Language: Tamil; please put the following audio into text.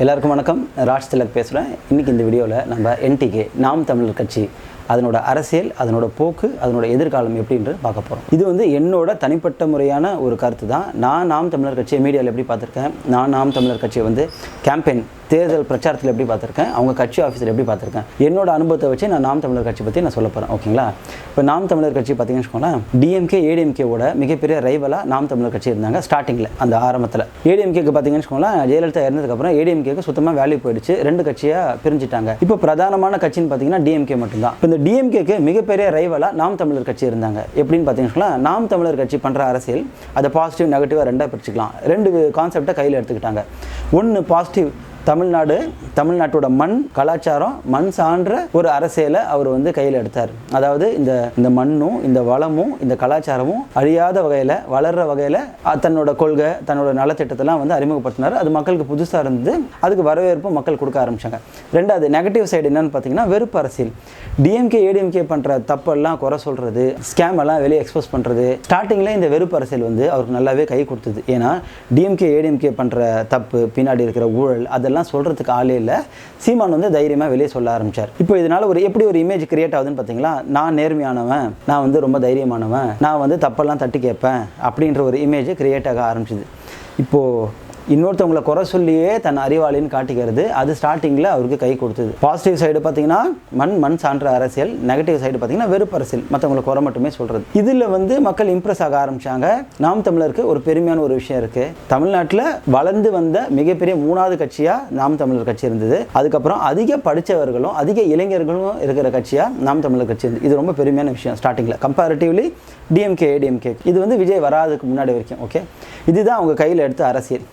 எல்லாருக்கும் வணக்கம். ராஜ் திலக் பேசுகிறேன். இன்றைக்கி இந்த வீடியோவில் நம்ம என்டிகே நாம் தமிழர் கட்சி அதனோட அரசியல், அதனோட போக்கு, அதனோட எதிர்காலம் எப்படின்றது பார்க்க போகிறோம். இது வந்து என்னோட தனிப்பட்ட முறையான ஒரு கருத்து தான். நான் நாம் தமிழர் கட்சியை மீடியாவில் எப்படி பார்த்துருக்கேன், நான் நாம் தமிழர் கட்சியை வந்து கேம்பெயின் தேர்தல் பிரச்சாரத்தில் எப்படி பார்த்துருக்கேன், அவங்க கட்சி ஆஃபீஸில் எப்படி பார்த்துருக்கேன், என்னோட அனுபவத்தை வச்சு நான் நாம் தமிழர் கட்சி பற்றி நான் சொல்ல போகிறேன். ஓகேங்களா? இப்போ நாம் தமிழர் கட்சி பார்த்தீங்கன்னு வச்சுக்கோங்களேன், டிஎம்கே ஏடிஎம்கேவோட மிகப்பெரிய ரைவலாக நாம் தமிழர் கட்சி இருந்தாங்க ஸ்டார்டிங்கில். அந்த ஆரம்பத்தில் ஏடிஎம்கேக்கு பார்த்தீங்கன்னு வச்சுக்கோங்களேன், ஜெயலலிதா இறந்ததுக்கப்புறம் ஏடிஎம்கேக்கு சுத்தமாக வேல்யூ போயிடுச்சு, ரெண்டு கட்சியாக பிரிஞ்சுட்டாங்க. இப்போ பிரதானமான கட்சின்னு பார்த்தீங்கன்னா டிஎம்கே மட்டும்தான். இந்த டிஎம்கேக்கு மிகப்பெரிய ரைவலாக நாம் தமிழர் கட்சி இருந்தாங்க. எப்படின்னு பார்த்தீங்கன்னா, நாம் தமிழர் கட்சி பண்ணுற அரசியல் அதை பாசிட்டிவ் நெகட்டிவாக ரெண்டாக பிரிச்சுக்கலாம். ரெண்டு கான்செப்டை கையில் எடுத்துக்கிட்டாங்க. ஒன்று பாசிட்டிவ், தமிழ்நாட்டோட மண் கலாச்சாரம், மண் சான்ற ஒரு அரசியலை அவர் வந்து கையில் எடுத்தார். அதாவது இந்த மண்ணும் இந்த வளமும் இந்த கலாச்சாரமும் அழியாத வகையில் வளர்கிற வகையில் தன்னோட கொள்கை, தன்னோட நலத்திட்டத்தெல்லாம் வந்து அறிமுகப்படுத்தினார். அது மக்களுக்கு புதுசாக இருந்தது. அதுக்கு வரவேற்பு மக்கள் கொடுக்க ஆரம்பித்தாங்க. ரெண்டாவது நெகட்டிவ் சைடு என்னன்னு பார்த்தீங்கன்னா, வெறுப்பு அரசியல். டிஎம்கே ஏடிஎம்கே பண்ணுற தப்பெல்லாம் குறை சொல்கிறது, ஸ்கேம் எல்லாம் வெளியே எக்ஸ்போஸ் பண்ணுறது. ஸ்டார்டிங்கில் இந்த வெறுப்பு அரசியல் வந்து அவருக்கு நல்லாவே கை கொடுத்தது. ஏன்னா டிஎம்கே ஏடிஎம்கே பண்ணுற தப்பு, பின்னாடி இருக்கிற ஊழல், அதெல்லாம் சொல்கிறதுக்கு ஆளே இல்லை. சீமான் வந்து தைரியமாக வெளியே சொல்ல ஆரம்பித்தார். இப்போ இதனால் எப்படி ஒரு இமேஜ் கிரியேட் ஆகுதுன்னு பார்த்தீங்களா, நான் நேர்மையானவன், நான் வந்து ரொம்ப தைரியமானவன், நான் வந்து தப்பெல்லாம் தட்டி கேட்பேன் அப்படின்ற ஒரு இமேஜ் கிரியேட் ஆக ஆரம்பிச்சிது. இப்போது இன்னொருத்தவங்களை குறை சொல்லியே தன் அறிவாளின்னு காட்டிக்கிறது, அது ஸ்டார்டிங்கில் அவருக்கு கை கொடுத்தது. பாசிட்டிவ் சைடு பார்த்தீங்கன்னா மண் சான்ற அரசியல், நெகட்டிவ் சைடு பார்த்தீங்கன்னா வெறுப்பு அரசியல், மற்றவங்களை குறை மட்டுமே சொல்கிறது. இதில் வந்து மக்கள் இம்ப்ரெஸ் ஆக ஆரம்பித்தாங்க. நாம் தமிழருக்கு ஒரு பெருமையான ஒரு விஷயம் இருக்குது. தமிழ்நாட்டில் வளர்ந்து வந்த மிகப்பெரிய மூணாவது கட்சியாக நாம் தமிழர் கட்சி இருந்தது. அதுக்கப்புறம் அதிக படித்தவர்களும் அதிக இளைஞர்களும் இருக்கிற கட்சியாக நாம் தமிழர் கட்சி இருந்தது. இது ரொம்ப பெருமையான விஷயம் ஸ்டார்டிங்கில் கம்பேரிட்டிவ்லி டிஎம்கே ஏடிஎம்கே. இது வந்து விஜய் வராதுக்கு முன்னாடி வரைக்கும். ஓகே, இதுதான் அவங்க கையில் எடுத்த அரசியல்.